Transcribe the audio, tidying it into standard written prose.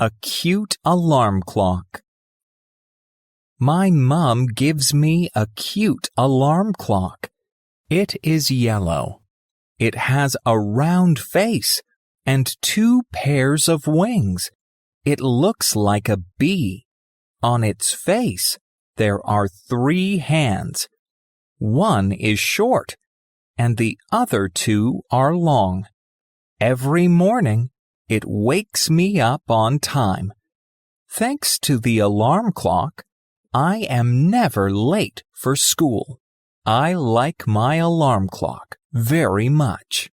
A cute alarm clock. My mom gives me a cute alarm clock. It is yellow. It has a round face and 2 pairs of wings. It looks like a bee. On its face, there are 3 hands. One is short, and the other 2 are long. Every morning, it wakes me up on time. Thanks to the alarm clock, I am never late for school. I like my alarm clock very much.